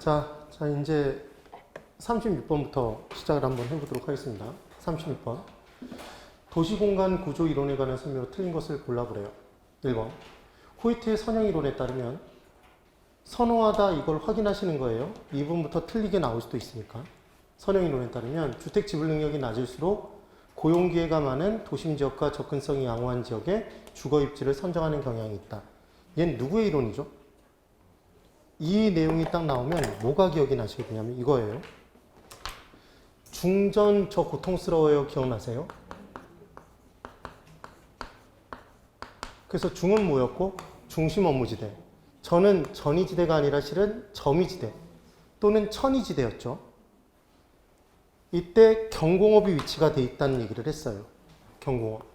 자, 이제 36번부터 시작을 한번 해보도록 하겠습니다. 36번. 도시공간 구조 이론에 관한 설명으로 틀린 것을 골라보래요. 1번. 호이트의 선형 이론에 따르면 선호하다 이걸 확인하시는 거예요. 2번부터 틀리게 나올 수도 있으니까. 선형 이론에 따르면 주택 지불 능력이 낮을수록 고용기회가 많은 도심 지역과 접근성이 양호한 지역에 주거 입지를 선정하는 경향이 있다. 얘는 누구의 이론이죠? 이 내용이 딱 나오면 뭐가 기억이 나시게 되냐면 이거예요. 중전 저 고통스러워요 기억나세요? 그래서 중은 뭐였고? 중심 업무지대. 저는 전이지대가 아니라 실은 점이지대 또는 천이지대였죠. 이때 경공업이 위치가 돼 있다는 얘기를 했어요. 경공업.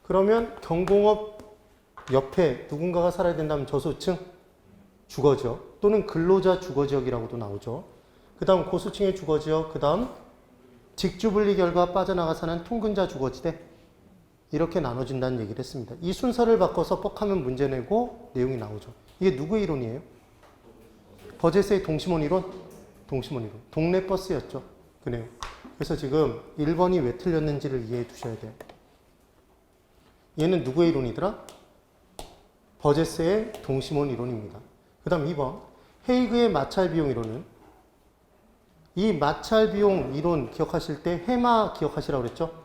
그러면 경공업 옆에 누군가가 살아야 된다면 저소층 주거지역 또는 근로자 주거지역이라고도 나오죠. 그 다음 고소층의 주거지역, 그 다음 직주분리 결과 빠져나가 사는 통근자 주거지대 이렇게 나눠진다는 얘기를 했습니다. 이 순서를 바꿔서 뻑하면 문제 내고 내용이 나오죠. 이게 누구의 이론이에요? 버제스의 동심원 이론? 동심원 이론. 동네 버스였죠. 그 내용. 그래서 지금 1번이 왜 틀렸는지를 이해해 두셔야 돼요. 얘는 누구의 이론이더라? 버제스의 동심원 이론입니다. 그 다음 2번. 헤이그의 마찰 비용 이론은 이 마찰 비용 이론 기억하실 때 해마 기억하시라고 그랬죠?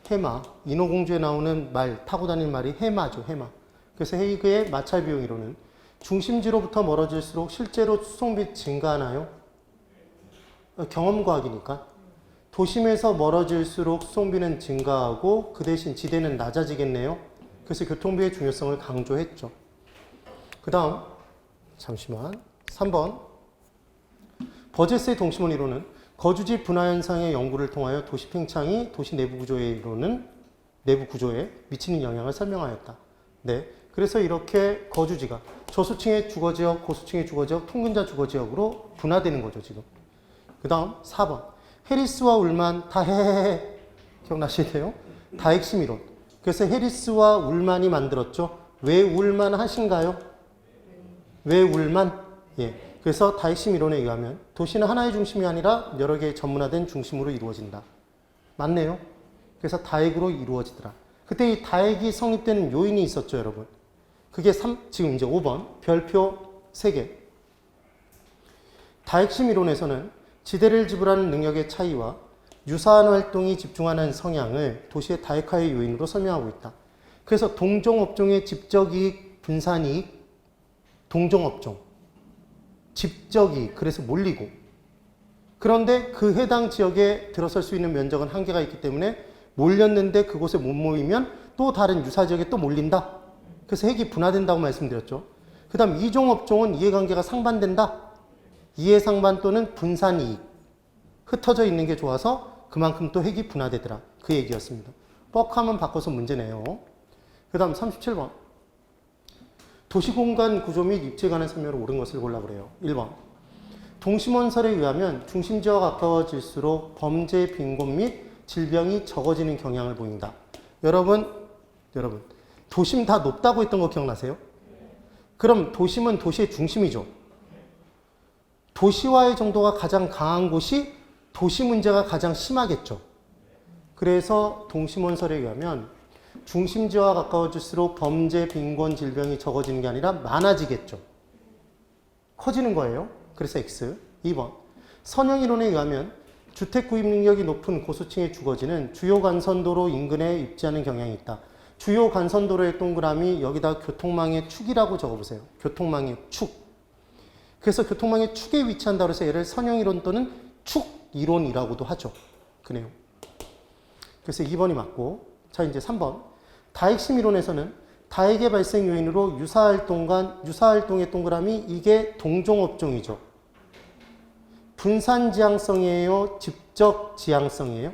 해마. 인어공주에 나오는 말, 타고 다니는 말이 해마죠. 해마. 그래서 헤이그의 마찰 비용 이론은 중심지로부터 멀어질수록 실제로 수송비 증가하나요? 경험과학이니까. 도심에서 멀어질수록 수송비는 증가하고 그 대신 지대는 낮아지겠네요. 그래서 교통비의 중요성을 강조했죠. 그 다음 잠시만 3번. 버제스의 동심원 이론은 거주지 분화 현상의 연구를 통하여 도시 팽창이 도시 내부 구조에 미치는 영향을 설명하였다. 네. 그래서 이렇게 거주지가 저소층의 주거지역, 고소층의 주거지역, 통근자 주거지역으로 분화되는 거죠, 지금. 그 다음 4번. 해리스와 울만 다 기억나시세요? 다 핵심 이론. 그래서 해리스와 울만이 만들었죠. 왜 울만 하신가요? 왜 울만? 예. 그래서 다 핵심 이론에 의하면 도시는 하나의 중심이 아니라 여러 개의 전문화된 중심으로 이루어진다. 맞네요. 그래서 다핵으로 이루어지더라. 그때 이 다핵이 성립되는 요인이 있었죠, 여러분. 그게 지금 이제 5번 별표 3개. 다핵심 이론에서는 지대를 지불하는 능력의 차이와 유사한 활동이 집중하는 성향을 도시의 다핵화의 요인으로 설명하고 있다. 그래서 동종업종의 직접이익, 분산이익, 동종업종, 직접이익, 그래서 몰리고. 그런데 그 해당 지역에 들어설 수 있는 면적은 한계가 있기 때문에 몰렸는데 그곳에 못 모이면 또 다른 유사 지역에 또 몰린다. 그래서 핵이 분화된다고 말씀드렸죠. 그 다음 이종업종은 이해관계가 상반된다. 이해상반 또는 분산이익. 흩어져 있는 게 좋아서 그만큼 또 핵이 분화되더라. 그 얘기였습니다. 뻑하면 바꿔서 문제 내요. 그 다음 37번. 도시공간 구조 및 입지에 관한 설명으로 옳은 것을 골라보래요. 1번. 동심원설에 의하면 중심지와 가까워질수록 범죄, 빈곤 및 질병이 적어지는 경향을 보인다. 여러분, 도심 다 높다고 했던 거 기억나세요? 그럼 도심은 도시의 중심이죠. 도시화의 정도가 가장 강한 곳이 도시 문제가 가장 심하겠죠. 그래서 동심원설에 의하면 중심지와 가까워질수록 범죄, 빈곤, 질병이 적어지는 게 아니라 많아지겠죠. 커지는 거예요. 그래서 X. 2번. 선형이론에 의하면 주택 구입 능력이 높은 고소층의 주거지는 주요 간선도로 인근에 입지하는 경향이 있다. 주요 간선도로의 동그라미 여기다 교통망의 축이라고 적어보세요. 교통망의 축. 그래서 교통망의 축에 위치한다고 해서 얘를 선형이론 또는 축이론이라고도 하죠. 그 내용. 그래서 2번이 맞고. 자, 이제 3번. 다핵심 이론에서는 다핵의 발생 요인으로 유사활동의 동그라미 이게 동종업종이죠. 분산지향성이에요? 직접지향성이에요?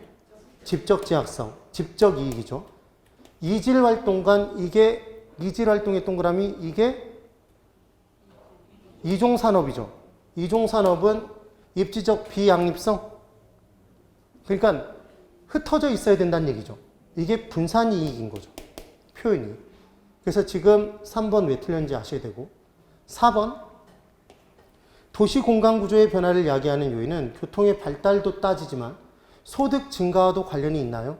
직접지향성. 직접이익이죠. 이질활동간 이질활동의 동그라미 이게 이종산업이죠. 이종산업은 입지적 비양립성. 그러니까 흩어져 있어야 된다는 얘기죠. 이게 분산이익인 거죠. 표현이. 그래서 지금 3번 왜 틀렸는지 아셔야 되고 4번 도시 공간 구조의 변화를 야기하는 요인은 교통의 발달도 따지지만 소득 증가와도 관련이 있나요?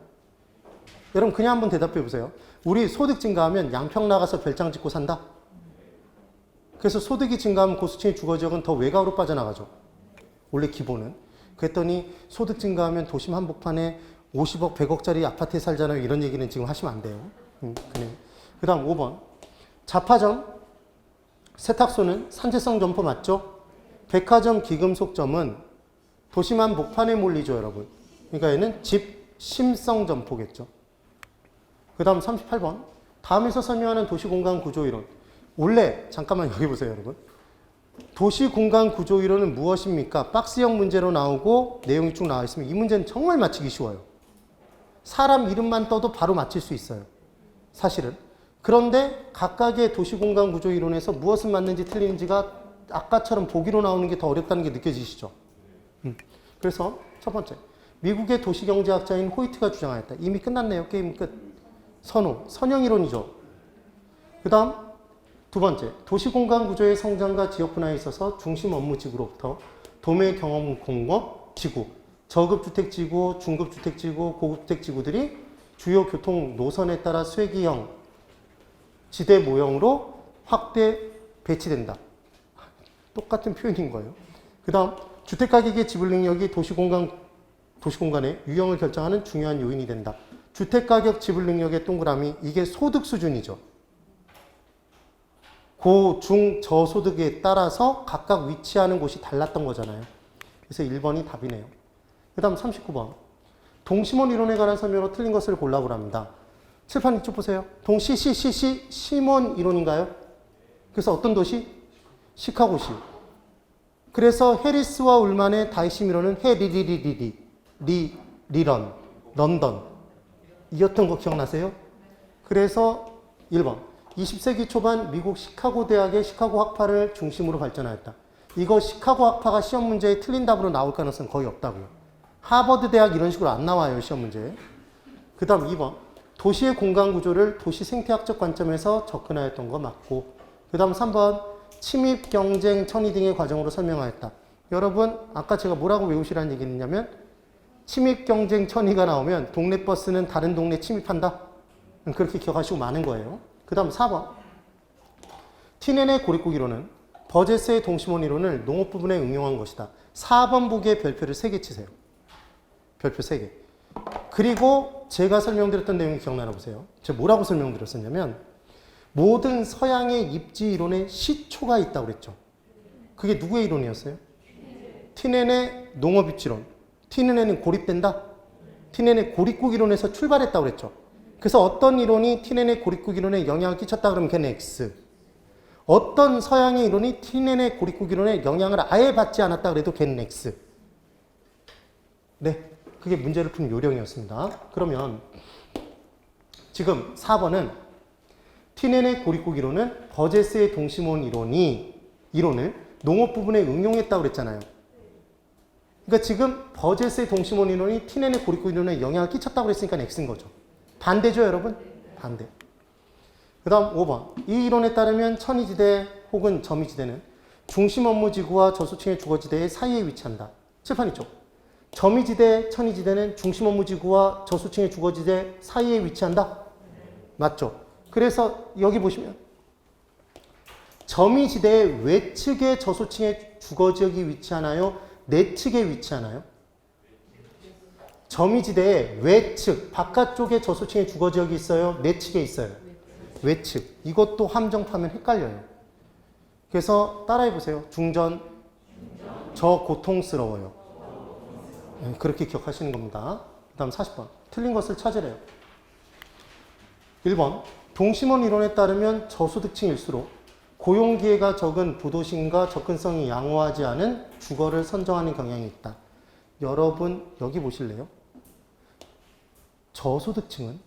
여러분 그냥 한번 대답해 보세요. 우리 소득 증가하면 양평 나가서 별장 짓고 산다? 그래서 소득이 증가하면 고수층의 주거지역은 더 외곽으로 빠져나가죠. 원래 기본은. 그랬더니 소득 증가하면 도심 한복판에 50억, 100억짜리 아파트에 살잖아요. 이런 얘기는 지금 하시면 안 돼요. 그 다음 5번. 자파점, 세탁소는 산재성 점포 맞죠? 백화점, 기금속점은 도심 한복판에 몰리죠, 여러분. 그러니까 얘는 집심성 점포겠죠. 그 다음 38번. 다음에서 설명하는 도시공간 구조이론. 원래 잠깐만 여기 보세요, 여러분. 도시공간 구조이론은 무엇입니까? 박스형 문제로 나오고 내용이 쭉 나와 있으면 이 문제는 정말 맞히기 쉬워요. 사람 이름만 떠도 바로 맞힐 수 있어요. 사실은. 그런데 각각의 도시공간 구조이론에서 무엇은 맞는지 틀리는지가 아까처럼 보기로 나오는 게 더 어렵다는 게 느껴지시죠? 그래서 첫 번째. 미국의 도시경제학자인 호이트가 주장하였다. 이미 끝났네요. 게임 끝. 선형이론이죠. 그 다음 두 번째. 도시공간 구조의 성장과 지역 분화에 있어서 중심 업무 지구로부터 도매 경험 공업 지구, 저급주택지구, 중급주택지구, 고급주택지구들이 주요 교통 노선에 따라 쇠기형 지대 모형으로 확대 배치된다. 똑같은 표현인 거예요. 그 다음 주택가격의 지불 능력이 도시공간의 유형을 결정하는 중요한 요인이 된다. 주택가격 지불 능력의 동그라미, 이게 소득 수준이죠. 고, 중, 저소득에 따라서 각각 위치하는 곳이 달랐던 거잖아요. 그래서 1번이 답이네요. 그 다음 39번. 동심원 이론에 관한 설명으로 틀린 것을 골라보랍니다. 칠판 이쪽 보세요. 심원 이론인가요? 그래서 어떤 도시? 시카고시. 그래서 해리스와 울만의 다이심 이론은 리런, 런던. 이었던 거 기억나세요? 그래서 1번. 20세기 초반 미국 시카고 대학의 시카고 학파를 중심으로 발전하였다. 이거 시카고 학파가 시험 문제에 틀린 답으로 나올 가능성은 거의 없다고요. 하버드 대학 이런 식으로 안 나와요, 시험 문제에. 그 다음 2번. 도시의 공간 구조를 도시 생태학적 관점에서 접근하였던 거 맞고. 그 다음 3번. 침입, 경쟁, 천의 등의 과정으로 설명하였다. 여러분, 아까 제가 뭐라고 외우시라는 얘기를 했냐면 침입, 경쟁, 천의가 나오면 동네 버스는 다른 동네 침입한다. 그렇게 기억하시고 마는 거예요. 그 다음 4번. 티넨의 고립국 이론은 버제스의 동심원 이론을 농업 부분에 응용한 것이다. 4번 보기에 별표를 3개 치세요. 별표 3개. 그리고 제가 설명드렸던 내용이 기억나나 보세요. 제가 뭐라고 설명드렸었냐면 모든 서양의 입지 이론에 시초가 있다고 그랬죠. 그게 누구의 이론이었어요? 티넨의 농업 입지론. 티넨에는 고립된다? 티넨의 고립국 이론에서 출발했다고 그랬죠. 그래서 어떤 이론이 티넨의 고립국 이론에 영향을 끼쳤다 그러면 걔는 X. 어떤 서양의 이론이 티넨의 고립국 이론에 영향을 아예 받지 않았다 그래도 걔는 X. 네, 그게 문제를 푼 요령이었습니다. 그러면 지금 4번은 티넨의 고립국 이론은 버제스의 동심원 이론을 농업 부분에 응용했다고 그랬잖아요. 그러니까 지금 버제스의 동심원 이론이 티넨의 고립국 이론에 영향을 끼쳤다고 그랬으니까 X인 거죠. 반대죠, 여러분? 반대. 그 다음 5번. 이 이론에 따르면 천의지대 혹은 점의지대는 중심 업무지구와 저소층의 주거지대의 사이에 위치한다. 칠판 있죠? 점의지대, 천의지대는 중심 업무지구와 저소층의 주거지대 사이에 위치한다? 맞죠? 그래서 여기 보시면 점의지대의 외측에 저소층의 주거지역이 위치하나요? 내측에 위치하나요? 점의지대의 외측, 바깥쪽에 저소층의 주거지역이 있어요? 내측에 있어요? 외측. 이것도 함정파면 헷갈려요. 그래서 따라해보세요. 중전, 저 고통스러워요. 네, 그렇게 기억하시는 겁니다. 그 다음 40번. 틀린 것을 찾으래요. 1번. 동심원 이론에 따르면 저소득층일수록 고용기회가 적은 부도심과 접근성이 양호하지 않은 주거를 선정하는 경향이 있다. 여러분 여기 보실래요? 저소득층은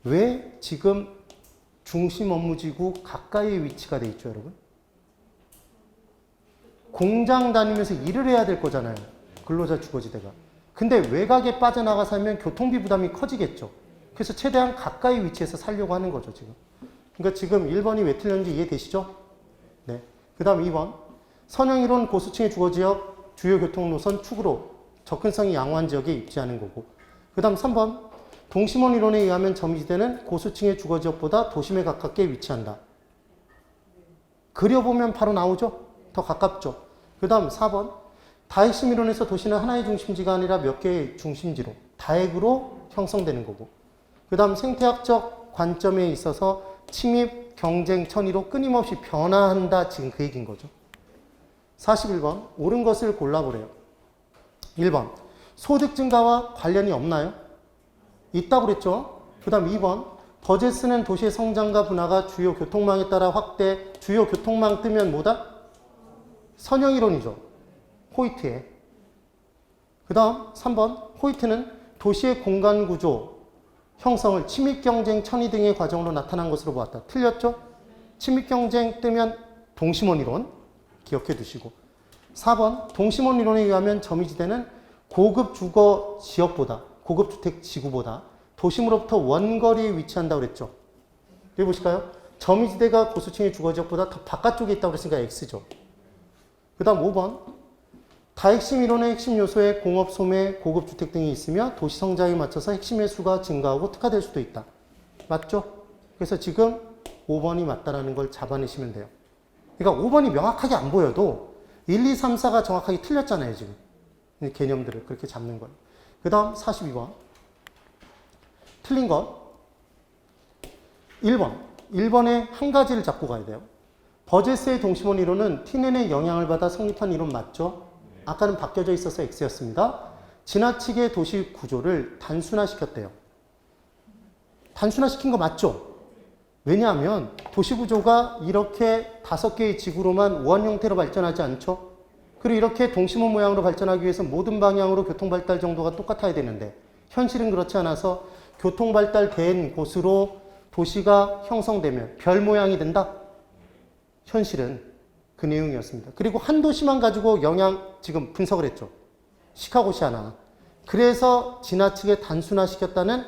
왜 지금 중심 업무지구 가까이에 위치가 돼 있죠, 여러분? 공장 다니면서 일을 해야 될 거잖아요. 근로자 주거지대가. 근데 외곽에 빠져나가 살면 교통비 부담이 커지겠죠. 그래서 최대한 가까이 위치해서 살려고 하는 거죠, 지금. 그러니까 지금 1번이 왜 틀렸는지 이해되시죠? 네. 그 다음 2번. 선형이론 고수층의 주거지역, 주요 교통노선 축으로 접근성이 양호한 지역에 입지하는 거고. 그 다음 3번. 동심원 이론에 의하면 점지대는 고수층의 주거지역보다 도심에 가깝게 위치한다. 그려보면 바로 나오죠? 더 가깝죠? 그 다음 4번. 다핵심 이론에서 도시는 하나의 중심지가 아니라 몇 개의 중심지로, 다핵으로 형성되는 거고. 그 다음 생태학적 관점에 있어서 침입, 경쟁, 천위로 끊임없이 변화한다. 지금 그 얘기인 거죠. 41번. 옳은 것을 골라보래요. 1번. 소득 증가와 관련이 없나요? 있다고 그랬죠. 그 다음 2번. 버젯스는 도시의 성장과 분화가 주요 교통망에 따라 확대, 주요 교통망 뜨면 뭐다? 선형이론이죠. 호이트의. 그 다음 3번. 호이트는 도시의 공간 구조, 형성을 침입경쟁, 천위 등의 과정으로 나타난 것으로 보았다. 틀렸죠? 침입경쟁 뜨면 동심원 이론 기억해 두시고. 4번. 동심원 이론에 의하면 점유지대는 고급 주거 지역보다, 고급 주택 지구보다 도심으로부터 원거리에 위치한다고 그랬죠. 여기 보실까요? 점유지대가 고수층의 주거지역보다 더 바깥쪽에 있다고 그랬으니까 X죠. 그 다음 5번. 다핵심 이론의 핵심 요소에 공업, 소매, 고급 주택 등이 있으며 도시 성장에 맞춰서 핵심의 수가 증가하고 특화될 수도 있다. 맞죠? 그래서 지금 5번이 맞다라는 걸 잡아내시면 돼요. 그러니까 5번이 명확하게 안 보여도 1, 2, 3, 4가 정확하게 틀렸잖아요, 지금. 개념들을 그렇게 잡는 거예요. 그 다음 42번. 틀린 것. 1번. 1번에 한 가지를 잡고 가야 돼요. 버젯스의 동심원 이론은 티넨의 영향을 받아 성립한 이론 맞죠? 아까는 바뀌어져 있어서 X였습니다. 지나치게 도시 구조를 단순화시켰대요. 단순화시킨 거 맞죠? 왜냐하면 도시 구조가 이렇게 5개의 지구로만 원 형태로 발전하지 않죠? 그리고 이렇게 동심원 모양으로 발전하기 위해서 모든 방향으로 교통발달 정도가 똑같아야 되는데 현실은 그렇지 않아서 교통발달된 곳으로 도시가 형성되면 별 모양이 된다? 현실은 그 내용이었습니다. 그리고 한 도시만 가지고 지금 분석을 했죠. 시카고시 하나. 그래서 지나치게 단순화시켰다는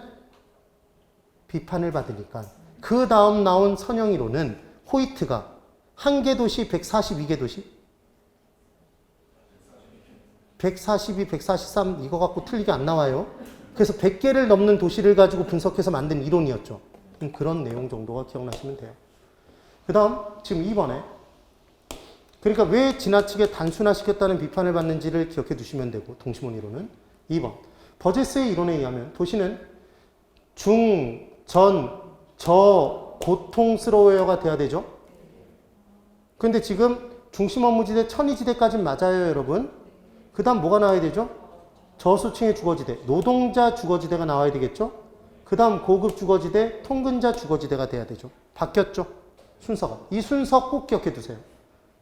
비판을 받으니까 그 다음 나온 선형이론은 호이트가 한 개 도시 142개 도시 142, 143 이거 갖고 틀리게 안 나와요. 그래서 100개를 넘는 도시를 가지고 분석해서 만든 이론이었죠. 그런 내용 정도가 기억나시면 돼요. 그 다음 지금 2번에 그러니까 왜 지나치게 단순화시켰다는 비판을 받는지를 기억해 두시면 되고 동심원 이론은 2번. 버젯스의 이론에 의하면 도시는 중, 전, 저, 고통스러워요가 돼야 되죠. 그런데 지금 중심 업무지대, 천위지대까지는 맞아요, 여러분. 그 다음 뭐가 나와야 되죠? 저수층의 주거지대, 노동자 주거지대가 나와야 되겠죠? 그 다음 고급 주거지대, 통근자 주거지대가 돼야 되죠. 바뀌었죠? 순서가. 이 순서 꼭 기억해 두세요.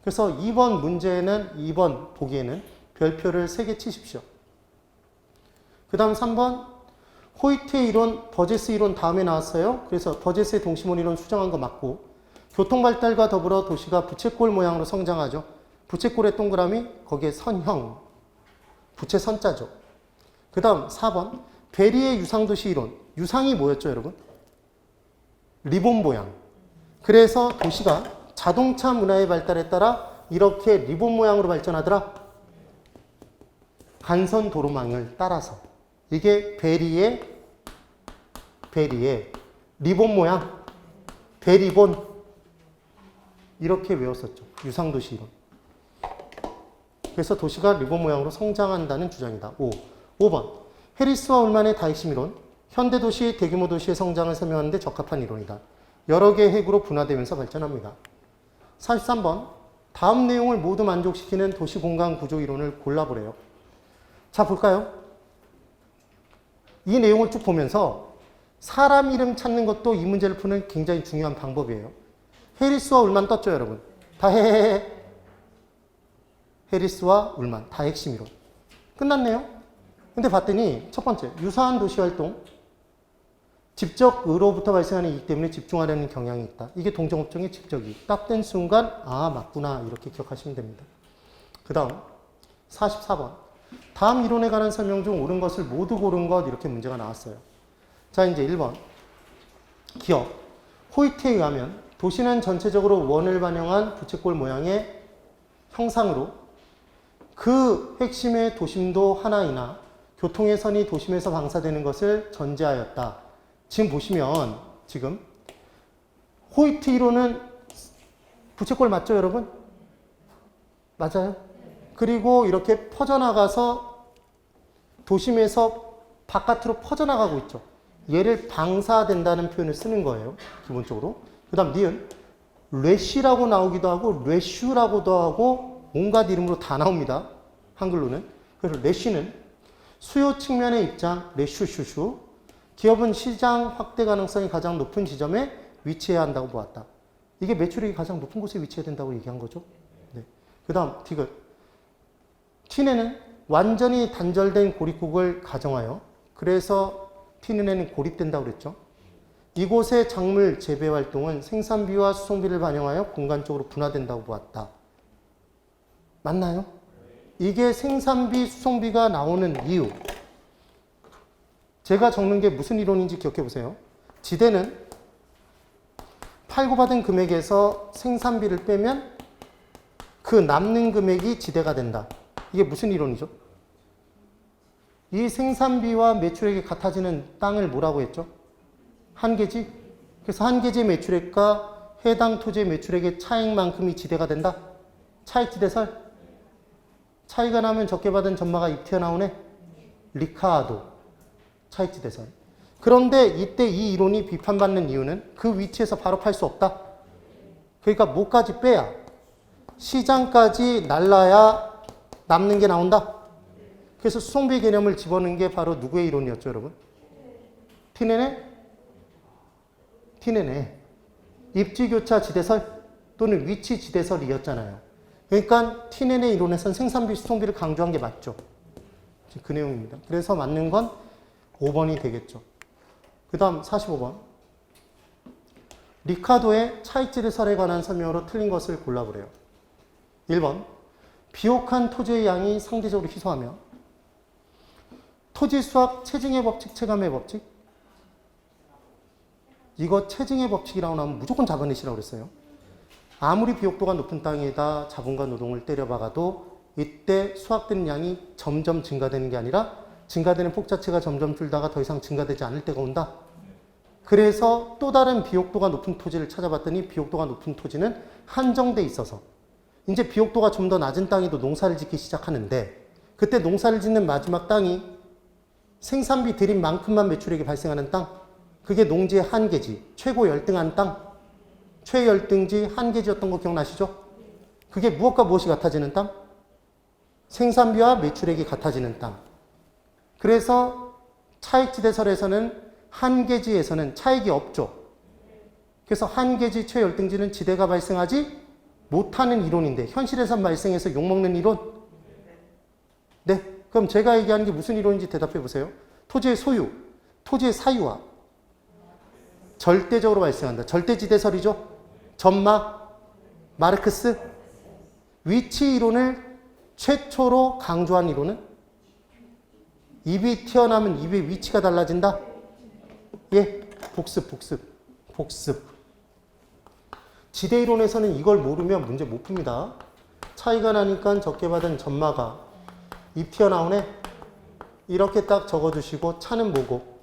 그래서 2번 문제는 2번 보기에는 별표를 3개 치십시오. 그 다음 3번 호이트의 이론, 버젯스 이론 다음에 나왔어요. 그래서 버젯스의 동심원 이론 수정한 거 맞고 교통발달과 더불어 도시가 부채꼴 모양으로 성장하죠. 부채꼴의 동그라미, 거기에 선형, 부채 선자죠. 그 다음 4번 베리의 유상도시 이론. 유상이 뭐였죠, 여러분? 리본 모양. 그래서 도시가 자동차 문화의 발달에 따라 이렇게 리본 모양으로 발전하더라. 간선 도로망을 따라서. 이게 베리의 리본 모양, 베리본 이렇게 외웠었죠. 유상도시 이론. 그래서 도시가 리본 모양으로 성장한다는 주장이다. 5번 해리스와 울만의 다핵심 이론. 현대도시, 대규모 도시의 성장을 설명하는 데 적합한 이론이다. 여러 개의 핵으로 분화되면서 발전합니다. 43번 다음 내용을 모두 만족시키는 도시 공간 구조 이론을 골라보래요. 자, 볼까요? 이 내용을 쭉 보면서 사람 이름 찾는 것도 이 문제를 푸는 굉장히 중요한 방법이에요. 해리스와 울만 떴죠, 여러분? 다 해리스와 울만, 다 핵심 이론. 끝났네요? 근데 봤더니 첫 번째, 유사한 도시 활동. 집적으로부터 발생하는 이익 때문에 집중하려는 경향이 있다. 이게 동종업종의 집적이익. 딱 된 순간 아 맞구나 이렇게 기억하시면 됩니다. 그 다음 44번 다음 이론에 관한 설명 중 옳은 것을 모두 고른 것 이렇게 문제가 나왔어요. 자 이제 1번 기억. 호이트에 의하면 도시는 전체적으로 원을 반영한 부채꼴 모양의 형상으로 그 핵심의 도심도 하나이나 교통의 선이 도심에서 방사되는 것을 전제하였다. 지금 보시면 지금 호이트 이론은 부채꼴 맞죠, 여러분? 맞아요? 그리고 이렇게 퍼져나가서 도심에서 바깥으로 퍼져나가고 있죠. 얘를 방사된다는 표현을 쓰는 거예요, 기본적으로. 그 다음 니은 래쉬라고 나오기도 하고 래슈라고도 하고 온갖 이름으로 다 나옵니다, 한글로는. 그래서 래쉬는 수요 측면의 입장, 래슈슈슈. 기업은 시장 확대 가능성이 가장 높은 지점에 위치해야 한다고 보았다. 이게 매출액이 가장 높은 곳에 위치해야 된다고 얘기한 거죠. 네. 그 다음 디귿. 티네는 완전히 단절된 고립국을 가정하여, 그래서 티네는 고립된다고 그랬죠. 이곳의 작물 재배 활동은 생산비와 수송비를 반영하여 공간적으로 분화된다고 보았다. 맞나요? 이게 생산비, 수송비가 나오는 이유. 제가 적는 게 무슨 이론인지 기억해 보세요. 지대는 팔고받은 금액에서 생산비를 빼면 그 남는 금액이 지대가 된다. 이게 무슨 이론이죠? 이 생산비와 매출액이 같아지는 땅을 뭐라고 했죠? 한계지. 그래서 한계지 매출액과 해당 토지의 매출액의 차익만큼이 지대가 된다. 차익지대설. 차이가 나면 적게 받은 전마가 입 튀어나오네. 리카르도. 차익지대설. 그런데 이때 이 이론이 비판받는 이유는 그 위치에서 바로 팔 수 없다. 그러니까 뭐까지 빼야, 시장까지 날라야 남는 게 나온다. 그래서 수송비 개념을 집어넣은 게 바로 누구의 이론이었죠, 여러분? 티네네? 티네네. 입지교차 지대설 또는 위치 지대설이었잖아요. 그러니까 티네네 이론에서는 생산비, 수송비를 강조한 게 맞죠. 그 내용입니다. 그래서 맞는 건 5번이 되겠죠. 그 다음 45번. 리카르도의 차익지대설에 관한 설명으로 틀린 것을 골라보래요. 1번. 비옥한 토지의 양이 상대적으로 희소하며 토지 수확 체증의 법칙, 체감의 법칙. 이거 체증의 법칙이라고 나오면 무조건 잡아내시라고 그랬어요. 아무리 비옥도가 높은 땅에다 자본과 노동을 때려박아도 이때 수확되는 양이 점점 증가되는 게 아니라 증가되는 폭 자체가 점점 줄다가 더 이상 증가되지 않을 때가 온다. 그래서 또 다른 비옥도가 높은 토지를 찾아봤더니 비옥도가 높은 토지는 한정돼 있어서 이제 비옥도가 좀 더 낮은 땅에도 농사를 짓기 시작하는데, 그때 농사를 짓는 마지막 땅이 생산비 들인 만큼만 매출액이 발생하는 땅, 그게 농지의 한계지, 최고 열등한 땅, 최열등지 한계지였던 거 기억나시죠? 그게 무엇과 무엇이 같아지는 땅? 생산비와 매출액이 같아지는 땅. 그래서 차익지대설에서는 한계지에서는 차익이 없죠. 그래서 한계지, 최열등지는 지대가 발생하지 못하는 이론인데 현실에선 발생해서 욕먹는 이론? 네. 그럼 제가 얘기하는 게 무슨 이론인지 대답해 보세요. 토지의 소유, 토지의 사유와 절대적으로 발생한다. 절대지대설이죠. 전마, 마르크스. 위치 이론을 최초로 강조한 이론은 입이 튀어나오면 입의 위치가 달라진다. 예, 복습. 지대 이론에서는 이걸 모르면 문제 못 풉니다. 차이가 나니까 적게 받은 전마가 입 튀어나오네. 이렇게 딱 적어주시고 차는 뭐고?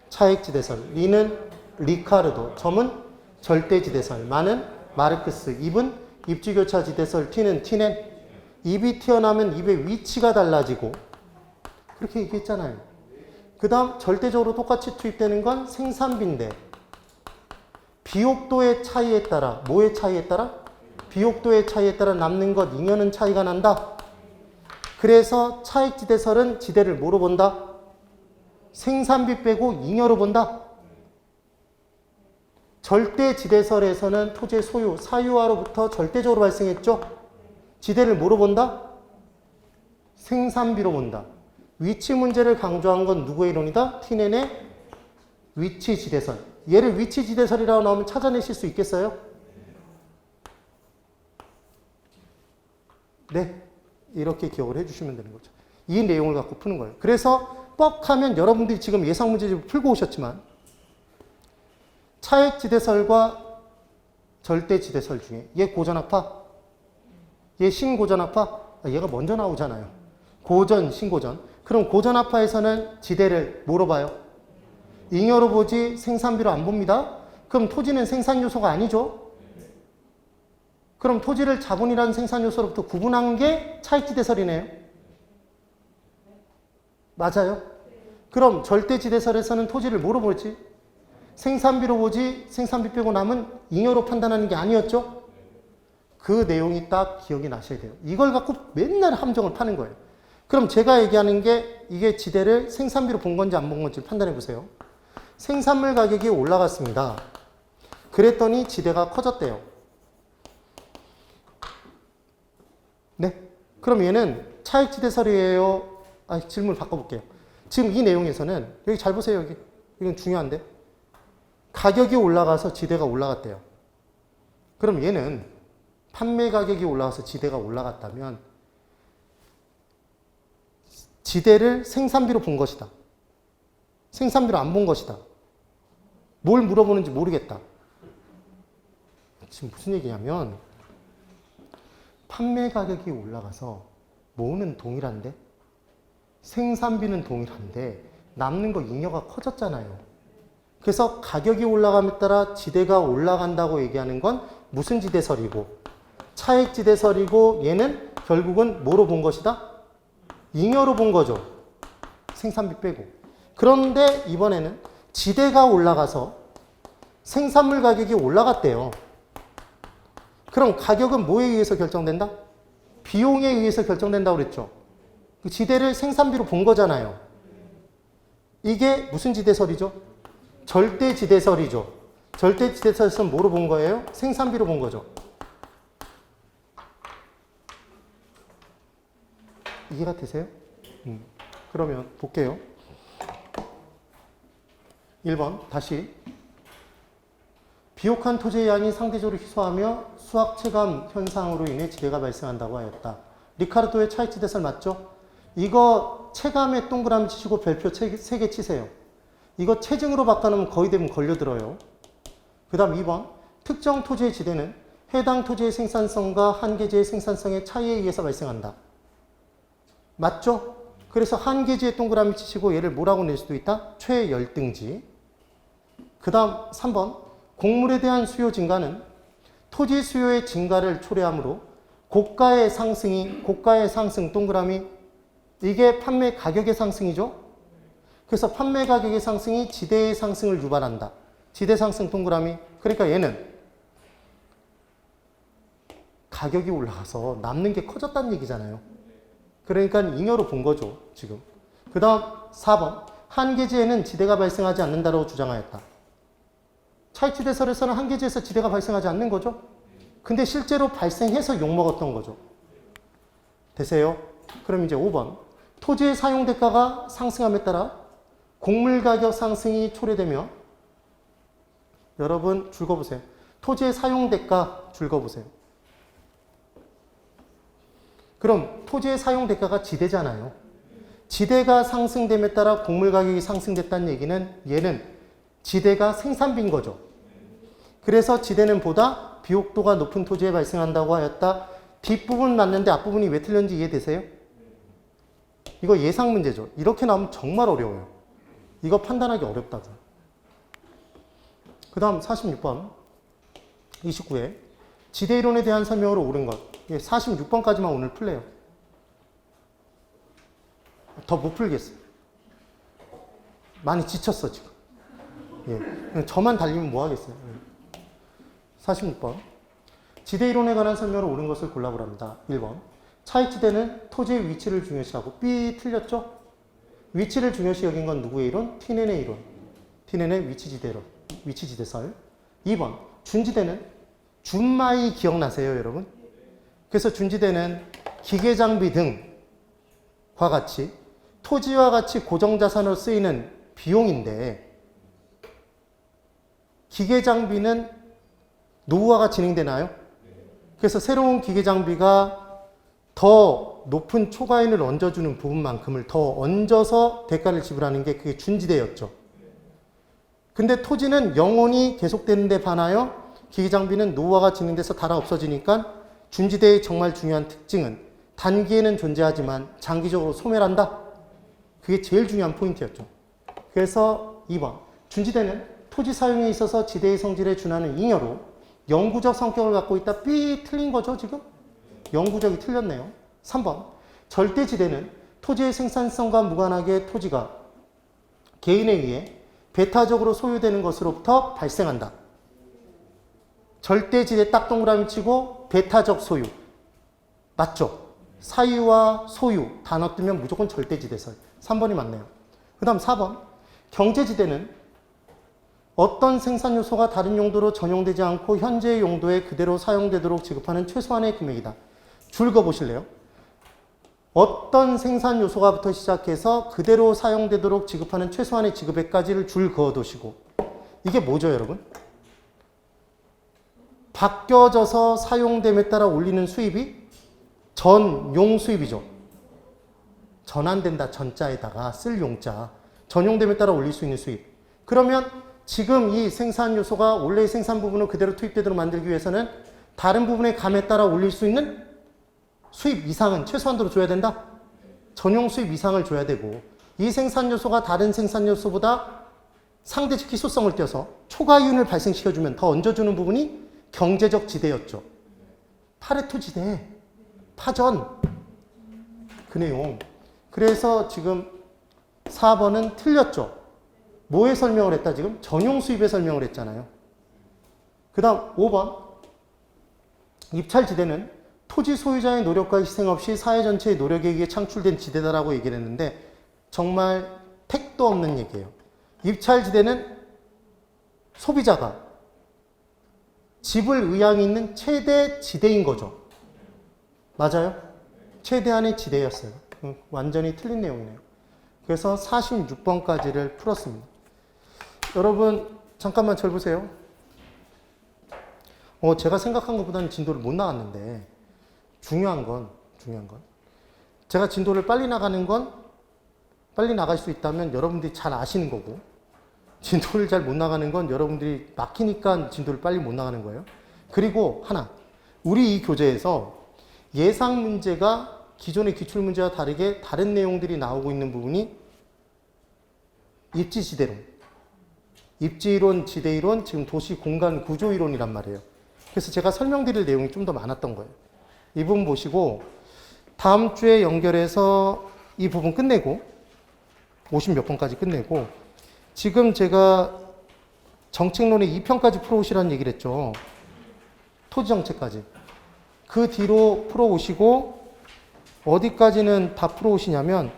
차익지대설. 리는 리카르도. 점은 절대지대설. 마는 마르크스. 입은 입지교차지대설. 티는 티넨. 입이 튀어나오면 입의 위치가 달라지고 그렇게 얘기했잖아요. 그 다음 절대적으로 똑같이 투입되는 건 생산비인데 비옥도의 차이에 따라, 뭐의 차이에 따라? 비옥도의 차이에 따라 남는 것 잉여는 차이가 난다. 그래서 차익지대설은 지대를 뭐로 본다? 생산비 빼고 잉여로 본다. 절대지대설에서는 토지의 소유, 사유화로부터 절대적으로 발생했죠. 지대를 뭐로 본다? 생산비로 본다. 위치 문제를 강조한 건 누구의 이론이다? 티넨의 위치지대설. 얘를 위치지대설이라고 나오면 찾아내실 수 있겠어요? 네. 이렇게 기억을 해주시면 되는 거죠. 이 내용을 갖고 푸는 거예요. 그래서 뻑하면 여러분들이 지금 예상 문제집을 풀고 오셨지만 차익지대설과 절대지대설 중에 얘 고전학파, 얘 신고전합화? 얘가 먼저 나오잖아요. 고전, 신고전. 그럼 고전합화에서는 지대를 뭐로 봐요? 잉여로 보지 생산비로 안 봅니다. 그럼 토지는 생산 요소가 아니죠. 그럼 토지를 자본이라는 생산 요소로부터 구분한 게 차익지대설이네요. 맞아요? 그럼 절대지대설에서는 토지를 뭐로 보지? 생산비로 보지 생산비 빼고 남은 잉여로 판단하는 게 아니었죠? 그 내용이 딱 기억이 나셔야 돼요. 이걸 갖고 맨날 함정을 파는 거예요. 그럼 제가 얘기하는 게 이게 지대를 생산비로 본 건지 안 본 건지 판단해 보세요. 생산물 가격이 올라갔습니다. 그랬더니 지대가 커졌대요. 네? 그럼 얘는 차익지대설이에요? 질문 바꿔볼게요. 지금 이 내용에서는 여기 잘 보세요. 여기. 이건 중요한데. 가격이 올라가서 지대가 올라갔대요. 그럼 얘는 판매 가격이 올라가서 지대가 올라갔다면 지대를 생산비로 본 것이다. 생산비로 안 본 것이다. 뭘 물어보는지 모르겠다. 지금 무슨 얘기냐면 판매 가격이 올라가서 뭐는 동일한데 생산비는 동일한데 남는 거 잉여가 커졌잖아요. 그래서 가격이 올라감에 따라 지대가 올라간다고 얘기하는 건 무슨 지대설이고 차익지대설이고 얘는 결국은 뭐로 본 것이다? 잉여로 본 거죠. 생산비 빼고. 그런데 이번에는 지대가 올라가서 생산물 가격이 올라갔대요. 그럼 가격은 뭐에 의해서 결정된다? 비용에 의해서 결정된다고 그랬죠. 지대를 생산비로 본 거잖아요. 이게 무슨 지대설이죠? 절대지대설이죠. 절대지대설에서는 뭐로 본 거예요? 생산비로 본 거죠. 이해가 되세요? 그러면 볼게요. 1번 다시. 비옥한 토지의 양이 상대적으로 희소하며 수학 체감 현상으로 인해 지대가 발생한다고 하였다. 리카르도의 차익지대설 맞죠? 이거 체감에 동그라미 치시고 별표 3개 치세요. 이거 체증으로 바꿔놓으면 거의 되면 걸려들어요. 그 다음 2번. 특정 토지의 지대는 해당 토지의 생산성과 한계지의 생산성의 차이에 의해서 발생한다. 맞죠? 그래서 한계지에 동그라미 치시고 얘를 뭐라고 낼 수도 있다? 최열등지. 그 다음 3번. 곡물에 대한 수요 증가는 토지 수요의 증가를 초래하므로 고가의 상승 동그라미 이게 판매 가격의 상승이죠. 그래서 판매 가격의 상승이 지대의 상승을 유발한다. 지대 상승 동그라미. 그러니까 얘는 가격이 올라가서 남는 게 커졌다는 얘기잖아요. 그러니까 잉여로 본 거죠, 지금. 그 다음 4번. 한계지에는 지대가 발생하지 않는다고 주장하였다. 차익지대설에서는 한계지에서 지대가 발생하지 않는 거죠. 근데 실제로 발생해서 욕먹었던 거죠. 되세요? 그럼 이제 5번. 토지의 사용 대가가 상승함에 따라 곡물 가격 상승이 초래되며 여러분 줄 그어보세요. 토지의 사용 대가 줄 그어보세요. 그럼 토지의 사용 대가가 지대잖아요. 지대가 상승됨에 따라 곡물 가격이 상승됐다는 얘기는 얘는 지대가 생산비인 거죠. 그래서 지대는 보다 비옥도가 높은 토지에 발생한다고 하였다. 뒷부분 맞는데 앞부분이 왜 틀렸는지 이해되세요? 이거 예상 문제죠. 이렇게 나오면 정말 어려워요. 이거 판단하기 어렵다고. 그 다음 46번 29회 지대이론에 대한 설명으로 옳은 것. 46번까지만 오늘 풀래요. 더 못 풀겠어요. 많이 지쳤어 지금. 예. 저만 달리면 뭐 하겠어요. 46번 지대이론에 관한 설명으로 옳은 것을 골라보랍니다. 1번 차익지대는 토지의 위치를 중요시하고 B 틀렸죠? 위치를 중요시 여긴 건 누구의 이론? 티넨의 이론. 티넨의 위치지대설. 2번 준지대는 준마이 기억나세요 여러분? 그래서 준지대는 기계장비 등과 같이 토지와 같이 고정자산으로 쓰이는 비용인데 기계장비는 노후화가 진행되나요? 그래서 새로운 기계장비가 더 높은 초과인을 얹어주는 부분만큼을 더 얹어서 대가를 지불하는 게 그게 준지대였죠. 근데 토지는 영원히 계속되는 데 반하여 기계장비는 노후화가 진행돼서 달아 없어지니까 준지대의 정말 중요한 특징은 단기에는 존재하지만 장기적으로 소멸한다. 그게 제일 중요한 포인트였죠. 그래서 2번. 준지대는 토지 사용에 있어서 지대의 성질에 준하는 잉여로 영구적 성격을 갖고 있다. 삐 틀린 거죠, 지금? 영구적이 틀렸네요. 3번. 절대지대는 토지의 생산성과 무관하게 토지가 개인에 의해 배타적으로 소유되는 것으로부터 발생한다. 절대지대 딱 동그라미 치고 배타적 소유. 맞죠? 사유와 소유 단어 뜨면 무조건 절대지대설. 3번이 맞네요. 그 다음 4번. 경제지대는 어떤 생산 요소가 다른 용도로 전용되지 않고 현재의 용도에 그대로 사용되도록 지급하는 최소한의 금액이다. 줄 그어보실래요? 어떤 생산 요소가부터 시작해서 그대로 사용되도록 지급하는 최소한의 지급액까지를 줄 그어두시고 이게 뭐죠, 여러분? 바뀌어져서 사용됨에 따라 올리는 수입이 전용 수입이죠. 전환된다 전자에다가 쓸 용자. 전용됨에 따라 올릴 수 있는 수입. 그러면 지금 이 생산 요소가 원래의 생산 부분을 그대로 투입되도록 만들기 위해서는 다른 부분의 감에 따라 올릴 수 있는 수입 이상은 최소한도로 줘야 된다. 전용 수입 이상을 줘야 되고 이 생산 요소가 다른 생산 요소보다 상대적 희소성을 띄어서 초과이윤을 발생시켜주면 더 얹어주는 부분이 경제적 지대였죠. 파레토 지대, 파전, 그 내용. 그래서 지금 4번은 틀렸죠. 뭐에 설명을 했다 지금? 전용 수입에 설명을 했잖아요. 그 다음 5번. 입찰지대는 토지 소유자의 노력과 희생 없이 사회 전체의 노력에 의해 창출된 지대다라고 얘기를 했는데 정말 택도 없는 얘기예요. 입찰지대는 소비자가 집을 의향이 있는 최대 지대인 거죠. 맞아요? 최대한의 지대였어요. 완전히 틀린 내용이네요. 그래서 46번까지를 풀었습니다. 여러분 잠깐만 절 보세요. 제가 생각한 것보다는 진도를 못 나갔는데 중요한 건 제가 진도를 빨리 나가는 건 빨리 나갈 수 있다면 여러분들이 잘 아시는 거고 진도를 잘 못 나가는 건 여러분들이 막히니까 진도를 빨리 못 나가는 거예요. 그리고 하나, 우리 이 교재에서 예상 문제가 기존의 기출문제와 다르게 다른 내용들이 나오고 있는 부분이 입지지대론, 입지이론, 지대이론, 지금 도시 공간 구조이론이란 말이에요. 그래서 제가 설명드릴 내용이 좀 더 많았던 거예요. 이 부분 보시고 다음 주에 연결해서 이 부분 끝내고 50몇 번까지 끝내고 지금 제가 정책론의 2편까지 풀어오시라는 얘기를 했죠. 토지정책까지. 그 뒤로 풀어오시고 어디까지는 다 풀어오시냐면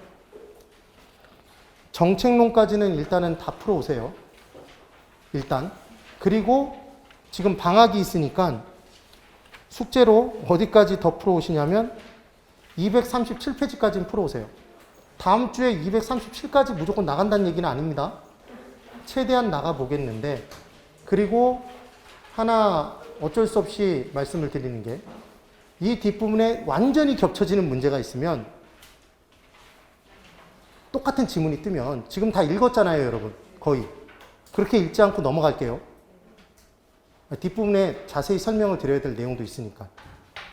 정책론까지는 일단은 다 풀어오세요. 일단. 그리고 지금 방학이 있으니까 숙제로 어디까지 더 풀어오시냐면 237페이지까지는 풀어오세요. 다음 주에 237까지 무조건 나간다는 얘기는 아닙니다. 최대한 나가보겠는데 그리고 하나 어쩔 수 없이 말씀을 드리는 게 이 뒷부분에 완전히 겹쳐지는 문제가 있으면 똑같은 지문이 뜨면 지금 다 읽었잖아요, 여러분. 거의. 그렇게 읽지 않고 넘어갈게요. 뒷부분에 자세히 설명을 드려야 될 내용도 있으니까.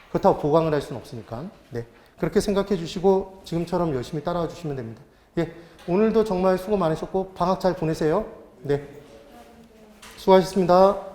그렇다고 보강을 할 수는 없으니까. 네. 그렇게 생각해 주시고 지금처럼 열심히 따라와 주시면 됩니다. 예. 오늘도 정말 수고 많으셨고 방학 잘 보내세요. 네. 수고하셨습니다.